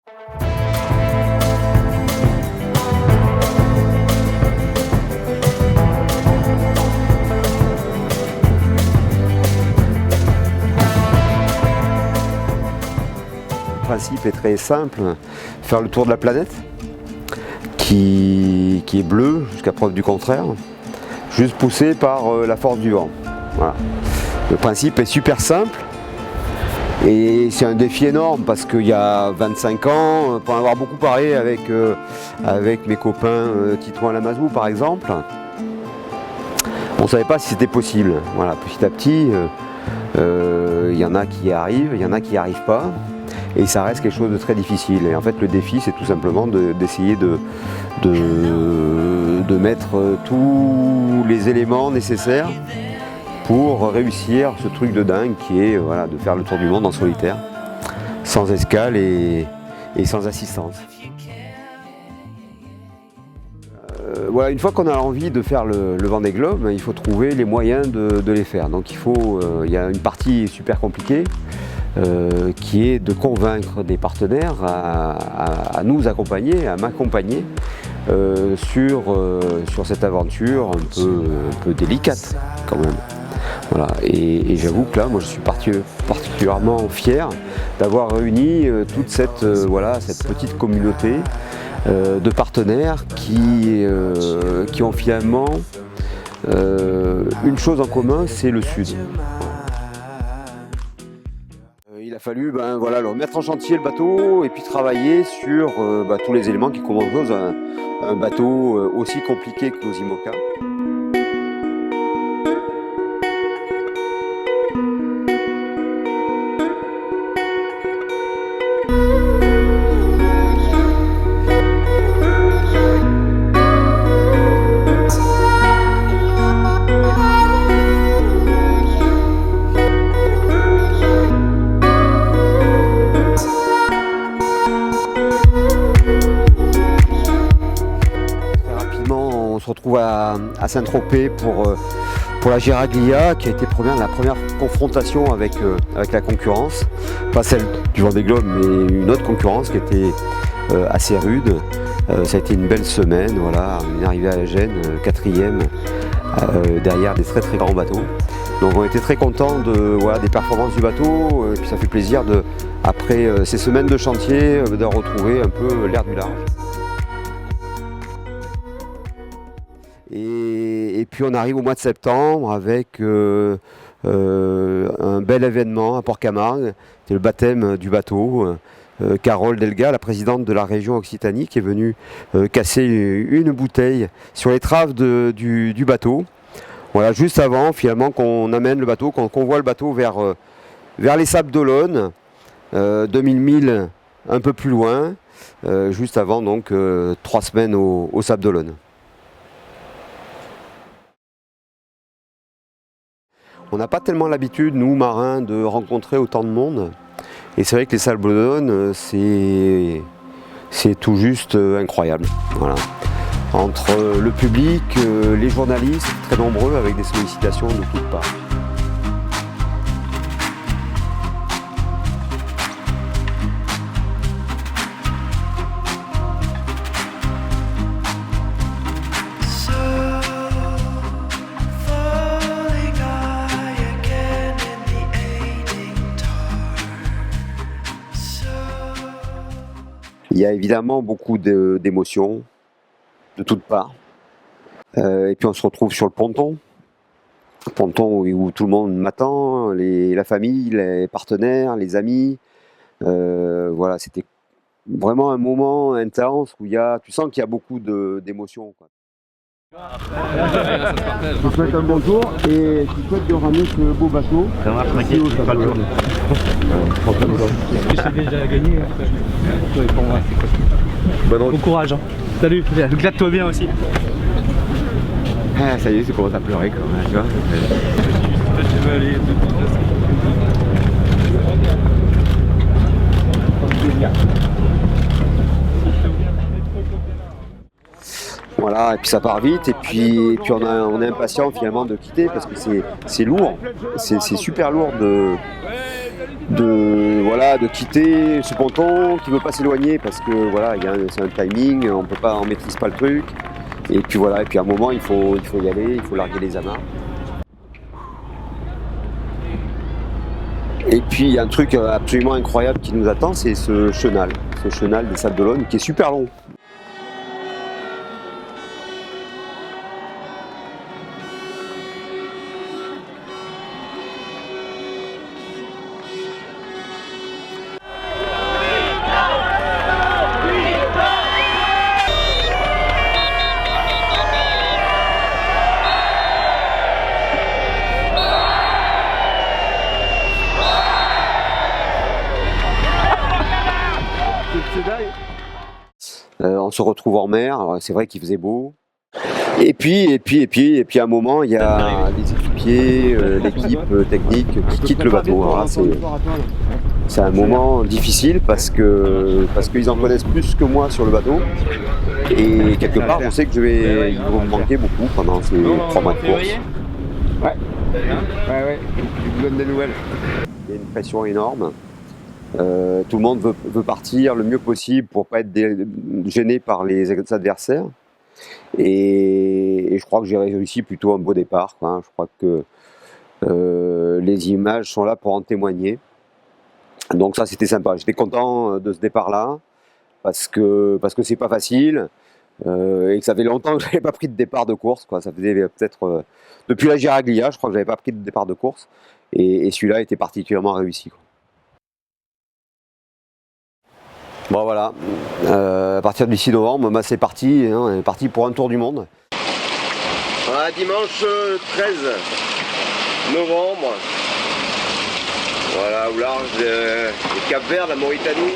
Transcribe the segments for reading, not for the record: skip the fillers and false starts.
Le principe est très simple, faire le tour de la planète qui est bleue jusqu'à preuve du contraire, juste poussé par la force du vent. Voilà. Le principe est super simple et c'est un défi énorme parce qu'il y a 25 ans, pour en avoir beaucoup parlé avec mes copains Titouan Lamazou par exemple, on ne savait pas si c'était possible. Voilà, petit à petit, il y en a qui y arrivent, il y en a qui n'y arrivent pas. Et ça reste quelque chose de très difficile. Et en fait, le défi, c'est tout simplement d'essayer de mettre tous les éléments nécessaires pour réussir ce truc de dingue qui est voilà, de faire le tour du monde en solitaire, sans escale et sans assistance. Voilà, une fois qu'on a envie de faire le Vendée Globe, il faut trouver les moyens de les faire. Donc il y a une partie super compliquée. Qui est de convaincre des partenaires à nous accompagner, à m'accompagner sur cette aventure un peu délicate quand même. Voilà. Et j'avoue que là, moi je suis particulièrement fier d'avoir réuni toute cette petite communauté de partenaires qui ont finalement une chose en commun, c'est le Sud. Il a fallu leur mettre en chantier le bateau et puis travailler sur tous les éléments qui composent un bateau aussi compliqué que nos IMOCA. On se retrouve à Saint-Tropez pour la Giraglia, qui a été la première confrontation avec la concurrence, pas celle du Vendée Globe, mais une autre concurrence qui était assez rude. Ça a été une belle semaine, voilà, une arrivée à Gênes, 4e, derrière des très très grands bateaux. Donc on était très contents des performances du bateau, et puis ça fait plaisir après ces semaines de chantier de retrouver un peu l'air du large. Et puis on arrive au mois de septembre avec un bel événement à Port-Camargue, c'est le baptême du bateau. Carole Delga, la présidente de la région Occitanie, qui est venue casser une bouteille sur l'étrave du bateau. Voilà, juste avant finalement qu'on amène le bateau, qu'on convoie le bateau vers les Sables d'Olonne, 2000 milles un peu plus loin, juste avant donc 3 semaines aux Sables d'Olonne. On n'a pas tellement l'habitude, nous marins, de rencontrer autant de monde. Et c'est vrai que les Sables d'Olonne, c'est tout juste incroyable. Voilà. Entre le public, les journalistes, très nombreux, avec des sollicitations de toutes parts. Il y a évidemment beaucoup d'émotions de toutes parts. Et puis on se retrouve sur le ponton où tout le monde m'attend, la famille, les partenaires, les amis. Voilà, c'était vraiment un moment intense où tu sens qu'il y a beaucoup d'émotions. Je vous souhaite un bon tour et je vous souhaite de ramener ce beau bateau. Ça marche, t'inquiète, je pas le tour. Est-ce que c'est déjà gagné pour moi, bon courage. Hein. Salut, éclate-toi bien aussi. Ah, ça y est, c'est commence à pleurer quand même, tu vois. Je vais aller Voilà, et puis ça part vite, et puis on est impatient finalement de quitter parce que c'est lourd, c'est super lourd de quitter ce ponton qui ne veut pas s'éloigner parce que voilà, c'est un timing, on maîtrise pas le truc. Et puis voilà, et puis à un moment il faut y aller, il faut larguer les amarres. Et puis il y a un truc absolument incroyable qui nous attend, c'est ce chenal des Sables d'Olonne qui est super long. On se retrouve en mer, c'est vrai qu'il faisait beau. Et puis à un moment, il y a les équipiers, l'équipe technique qui quitte le bateau. Alors là, c'est un moment difficile parce qu'ils en connaissent plus que moi sur le bateau. Et quelque part, on sait que ils vont me manquer beaucoup pendant ces 3 mois de course. Ouais, je vous donne des nouvelles. Il y a une pression énorme. Tout le monde veut partir le mieux possible pour pas être gêné par les adversaires. Et je crois que j'ai réussi plutôt un beau départ, quoi. Je crois que les images sont là pour en témoigner. Donc ça, c'était sympa. J'étais content de ce départ-là parce que c'est pas facile et que ça fait longtemps que j'avais pas pris de départ de course, quoi. Ça faisait peut-être depuis la Giraglia, je crois que j'avais pas pris de départ de course et celui-là était particulièrement réussi, quoi. Bon voilà, à partir du 6 novembre, c'est parti, hein, on est parti pour un tour du monde. Voilà, dimanche 13 novembre, voilà, au large du Cap-Vert, la Mauritanie.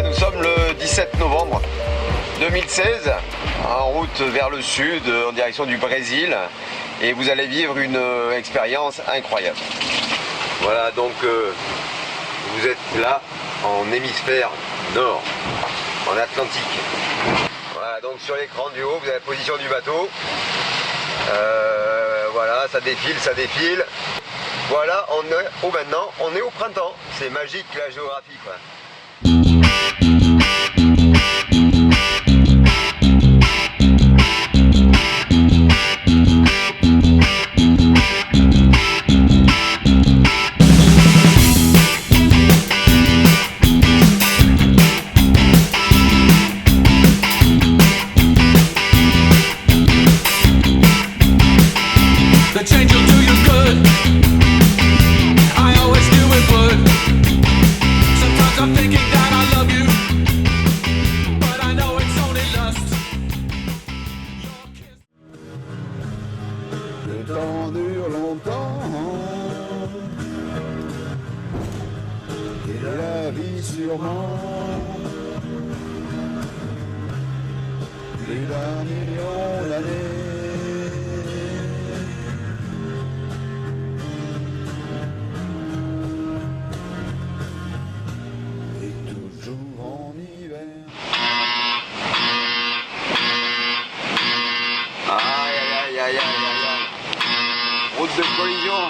Nous sommes le 17 novembre 2016, en route vers le sud, en direction du Brésil, et vous allez vivre une expérience incroyable. Voilà, donc vous êtes là en hémisphère nord, en Atlantique. Voilà, donc sur l'écran du haut, vous avez la position du bateau. Voilà, ça défile. Voilà, maintenant, on est au printemps. C'est magique la géographie, quoi. la vie sûrement. Plus d'un million d'années. Et toujours en hiver. Aïe aïe aïe aïe aïe aïe. Route de collision.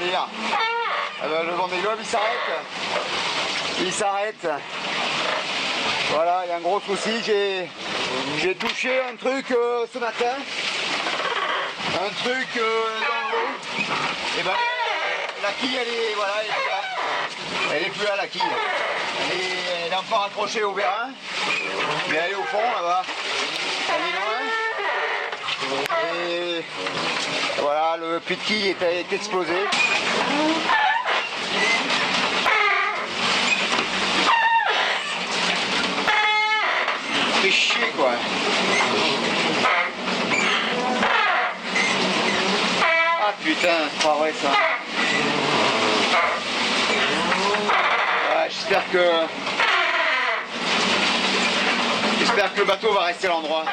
dire, le Vendée Globe il s'arrête. Il s'arrête. Voilà, il y a un gros souci, j'ai touché un truc ce matin. Un truc dans l'eau. Et ben la quille elle est voilà, elle est plus là. Elle est plus là la quille. Elle est encore accrochée au vérin. Mais elle est au fond là-bas. Elle est loin. Et voilà, le puits de quille est explosé. Fait chier quoi. Ah putain, c'est pas vrai ça. Ah, j'espère que le bateau va rester à l'endroit.